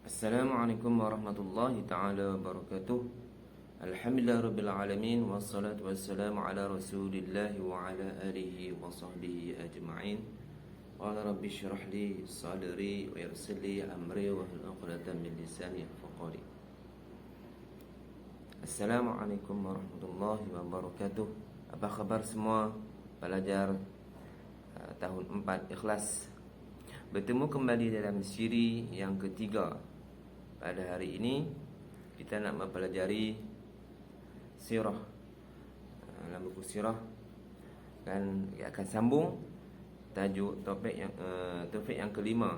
Assalamualaikum warahmatullahi ta'ala wabarakatuh. Alhamdulillah rabbil alamin. Wassalatu wassalamu ala rasulillah wa ala alihi wa sahbihi ajma'in. Qala rabbi syrah li sadri wa yassir li amri wa hlul 'uqdatam min lisani yafqahu qawli. Assalamualaikum warahmatullahi wabarakatuh. Apa khabar semua pelajar tahun 4 Ikhlas? Bertemu kembali dalam siri yang ketiga. Pada hari ini kita nak mempelajari sirah, dalam buku sirah, dan akan sambung tajuk topik yang kelima,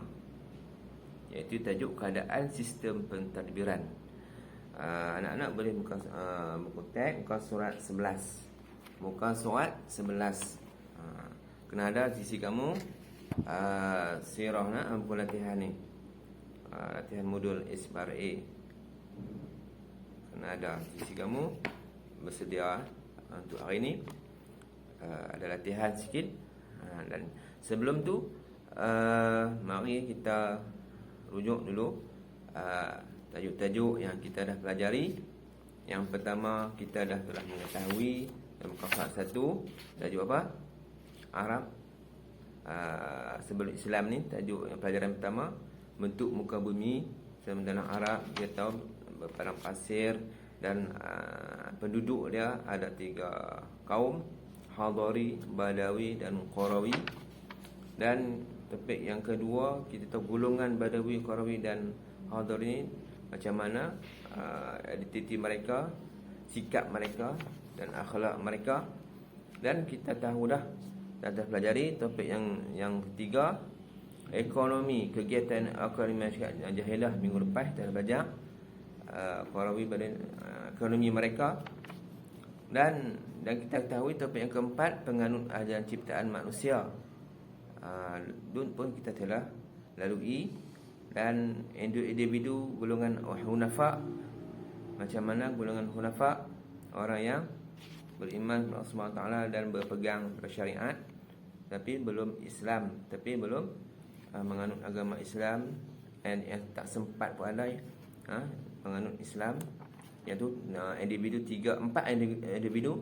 iaitu tajuk keadaan sistem pentadbiran. Anak-anak boleh buka buku teks, buka surat 11. Buka surat 11. Kena ada di sisi kamu sirah nak buku latihan ni. Latihan modul Isbar A. Kena ada sisi kamu bersedia untuk hari ini. Ada latihan sikit. Dan sebelum tu mari kita rujuk dulu tajuk-tajuk yang kita dah pelajari. Yang pertama, kita dah telah mengetahui dalam muka 1 tajuk apa? Arab sebelum Islam ni, tajuk yang pelajaran pertama, bentuk muka bumi dalam Arab. Dia tahu berpadang pasir dan penduduk dia ada 3 kaum, Hadari, Badawi dan Qarawi. Dan topik yang kedua, kita tahu golongan Badawi, Qarawi dan Hadari ni macam mana identiti mereka, sikap mereka dan akhlak mereka. Dan kita tahu dah pelajari topik yang ketiga, ekonomi, kegiatan ekonomi masyarakat jahilah. Minggu lepas kita belajar Qarawi pada ekonomi mereka. Dan kita ketahui topik yang keempat, penganut ajaran ciptaan manusia. Dun pun kita telah lalui. Dan individu golongan hunafa, macam mana golongan hunafa, orang yang beriman kepada Allah SWT dan berpegang pada syariat tapi belum Islam, tapi belum menganut agama Islam, dan yang tak sempat pun ada menganut Islam, iaitu individu 4 individu: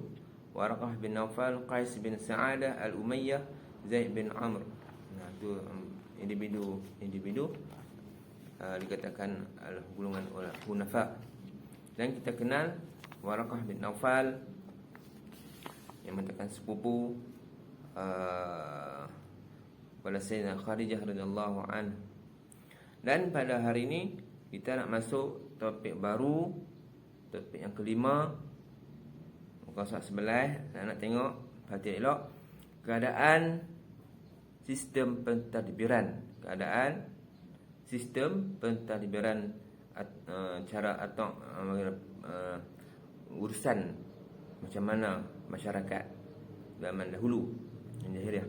Waraqah bin Naufal, Qais bin Sa'adah, Al-Umayyah, Zaid bin Amr. Itu individu dikatakan golongan hunafa. Dan kita kenal Waraqah bin Naufal yang merupakan sepupu pada Sayyidina Khadijah radhiyallahu anha. Dan pada hari ini kita nak masuk topik baru, topik yang kelima, muka surat 11. Nak tengok, perhati elok, keadaan sistem pentadbiran. Keadaan sistem pentadbiran, cara atau urusan macam mana masyarakat zaman dahulu yang jahiliah.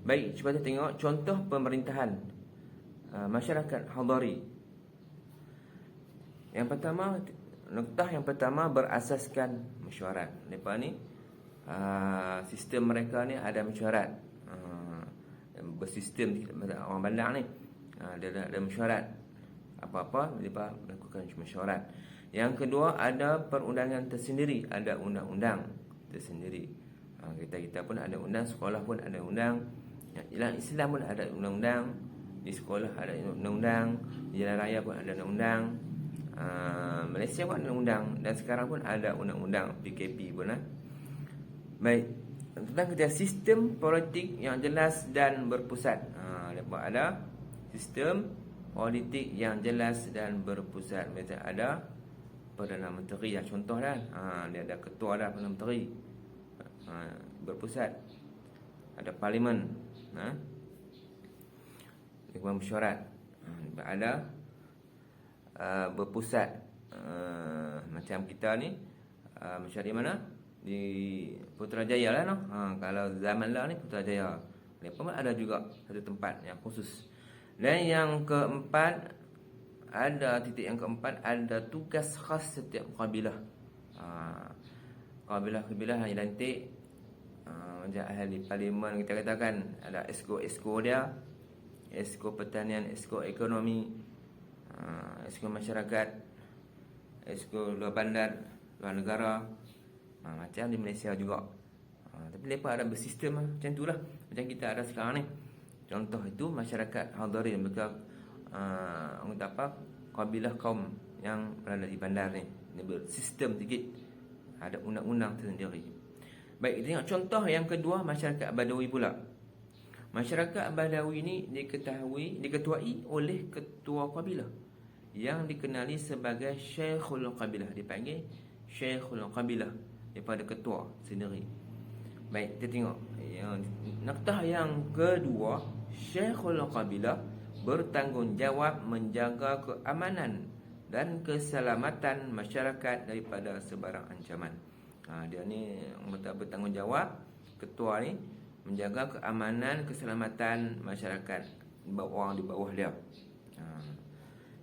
Baik, cuba kita tengok contoh pemerintahan masyarakat Hadari. Yang pertama, noktah yang pertama, berasaskan mesyuarat. Mereka ni sistem mereka ni ada mesyuarat. Bersistem orang bandar ni, ada mesyuarat. Apa-apa mereka melakukan mesyuarat. Yang kedua, ada perundangan tersendiri, ada undang-undang tersendiri. Kita pun ada undang, sekolah pun ada undang, dalam Islam pun ada undang-undang, di sekolah ada undang-undang, di jalan raya pun ada undang-undang, Malaysia pun ada undang, dan sekarang pun ada undang-undang PKP pun. Baik, tentang kita sistem politik yang jelas dan berpusat. Ada sistem politik yang jelas dan berpusat. Macam ada Perdana Menteri, contoh dah. Dia ada ketua dah, Perdana Menteri. Berpusat. Ada parlimen, Dewan Mesyuarat. Ada berpusat. Macam kita ni mesyuarat di mana? Di Putrajaya lah, no? Kalau zaman lah ni Putrajaya. Mereka pun ada juga satu tempat yang khusus. Dan yang keempat, ada titik yang keempat, ada tugas khas setiap kabilah. Kabilah-kabilah yang dilantik, macam ahli parlimen kita katakan, ada esko dia, esko pertanian, esko ekonomi, Ekskul masyarakat, ekskul luar bandar, luar negara, macam di Malaysia juga. Tapi mereka ada bersistem macam itulah. Macam kita ada sekarang ni. Contoh itu masyarakat Hadirin, mereka orang kata apa, kabilah kaum yang berada di bandar ni. Dia bersistem sikit, ada undang-undang tersendiri. Baik, kita tengok contoh yang kedua, masyarakat Badawi pula. Masyarakat Badawi ni diketuai oleh ketua kabilah yang dikenali sebagai Syekhul Qabilah. Dipanggil Syekhul Qabilah daripada ketua sendiri. Baik, kita tengok noktah yang kedua, Syekhul Qabilah bertanggungjawab menjaga keamanan dan keselamatan masyarakat daripada sebarang ancaman. Dia ni bertanggungjawab, ketua ni menjaga keamanan, keselamatan masyarakat orang di bawah dia.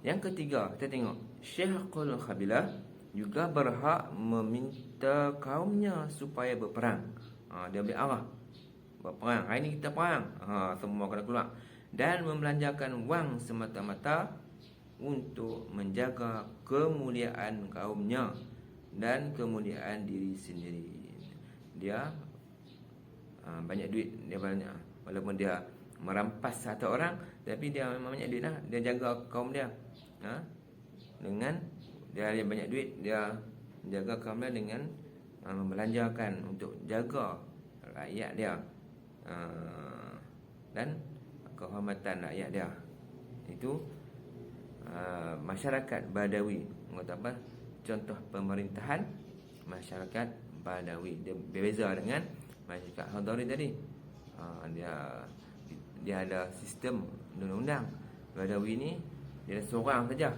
Yang ketiga, kita tengok Syekhul Qabilah juga berhak meminta kaumnya supaya berperang. Dia ambil arah berperang. Hari ni kita perang, semua kena keluar. Dan membelanjakan wang semata-mata untuk menjaga kemuliaan kaumnya dan kemuliaan diri sendiri. Dia banyak duit, dia banyak, walaupun dia merampas satu orang, tapi dia memang banyak duit lah. Dia jaga kaum dia, dengan dia banyak duit, dia jaga kaum dia dengan membelanjakan untuk jaga rakyat dia, dan kehormatan rakyat dia. Itu masyarakat Badawi. Kata apa? Contoh pemerintahan masyarakat Badawi. Dia berbeza dengan masyarakat Hadirin tadi. Dia ada sistem undang-undang. Badawi ni dia seorang saja.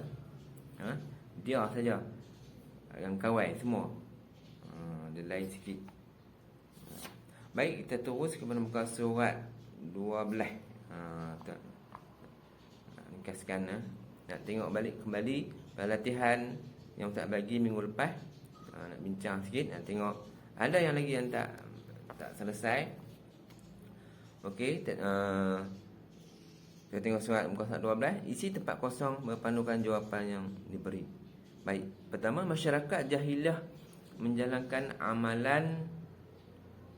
Dia saja yang kawal semua. Dia lain sikit. Baik, kita terus kepada muka surat 12. Ringkaskan. Nak tengok balik kembali latihan yang tak bagi minggu lepas. Nak bincang sikit, nak tengok ada yang lagi yang tak selesai. Okey, kita tengok surat muka surat 12. Isi tempat kosong berpandukan jawapan yang diberi. Baik, pertama, masyarakat jahiliah menjalankan amalan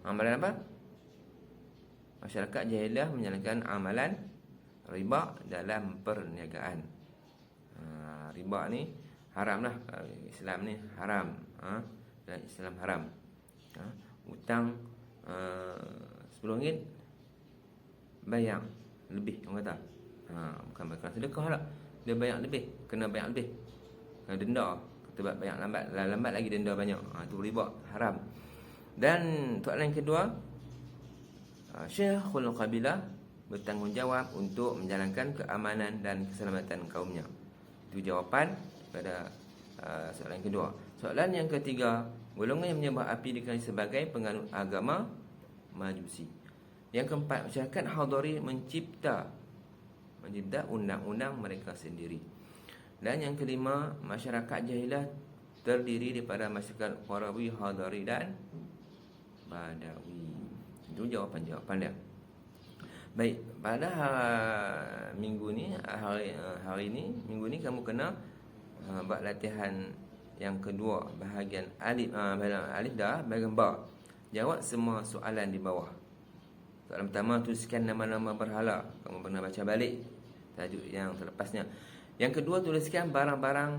apa? Masyarakat jahiliah menjalankan amalan riba dalam perniagaan. Riba ni haram lah. Islam ni haram, dan Islam haram. Hutang RM10 bayar lebih, orang kata. Bukan bayar sedekah lah, dia bayar lebih, kena bayar lebih, kena denda sebab bayar lambat lagi denda banyak. Itu riba, haram. Dan soalan yang kedua, Syekhul Qabilah bertanggungjawab untuk menjalankan keamanan dan keselamatan kaumnya. Itu jawapan pada soalan yang kedua. Soalan yang ketiga, golongan yang menyembah api dikenali sebagai penganut agama Majusi. Yang keempat, masyarakat Hadirin mencipta undang-undang mereka sendiri. Dan yang kelima, masyarakat jahiliah terdiri daripada masyarakat Qarawi, Hadari dan Badawi. Itu jawapan-jawapan dia. Baik, pada minggu ni, hari ni, minggu ni kamu kena buat latihan yang kedua, bahagian alif. Alif dah, bahagian ba. Jawab semua soalan di bawah. Soalan pertama, tuliskan nama-nama berhala. Kamu pernah baca balik tajuk yang terlepasnya. Yang kedua, tuliskan barang-barang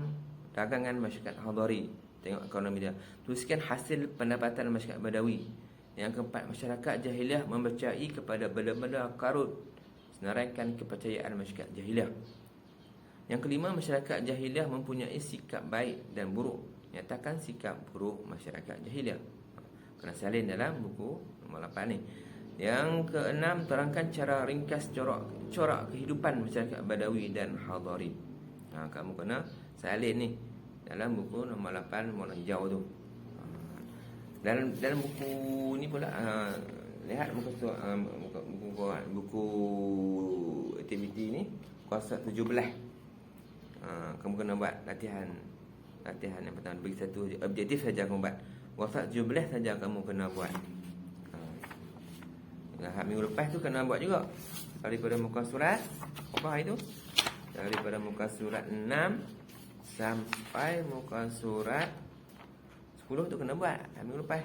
dagangan masyarakat Hadari. Tengok ekonomi dia. Tuliskan hasil pendapatan masyarakat Badawi. Yang keempat, masyarakat jahiliah mempercayai kepada benda-benda karut, senaraikan kepercayaan masyarakat jahiliah. Yang kelima, masyarakat jahiliah mempunyai sikap baik dan buruk. Nyatakan sikap buruk masyarakat jahiliah. Kena salin dalam buku nombor 8 ni. Yang keenam, terangkan cara ringkas corak kehidupan masyarakat Badawi dan Hadari. Kamu kena salin ni dalam buku nombor 8 warna hijau tu. Dalam buku ni pula, lihat buku aktiviti ni kuasa 17. Kamu kena buat latihan yang pertama, bagi satu objektif saja kamu buat. Kuasa 17 saja kamu kena buat. Minggu lepas tu kena buat juga daripada muka surat apa itu daripada muka surat 6 sampai muka surat 10 tu kena buat minggu lepas.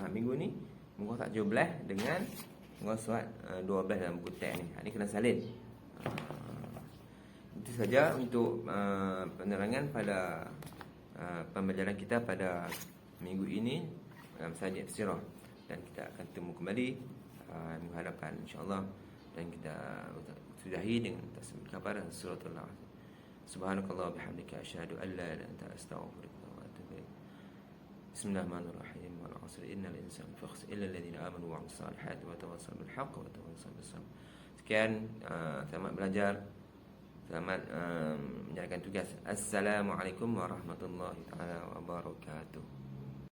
Minggu ni muka surat 17 dengan muka surat 12 dalam buku teks ni. Ni kena salin. Itu saja untuk penerangan pada pembelajaran kita pada minggu ini dalam sahaja tafsirah. Dan kita akan temu kembali minggu hadapan insya-Allah, dan kita sudahi dengan tasbih kabar dan suratul Al. Subhanakallah bihamdika asyhadu an la ilaha illa anta astaghfiruka wa atubu ilaik. Bismillahirrahmanirrahim. Wal 'asri innal insana lafi khusr illa alladziina aamanu wa 'amilus salihati wa tawassaw bil haqqi wa tawassaw bis sabr. Sekian, selamat belajar. Selamat menjalankan tugas. Assalamualaikum warahmatullahi taala wabarakatuh.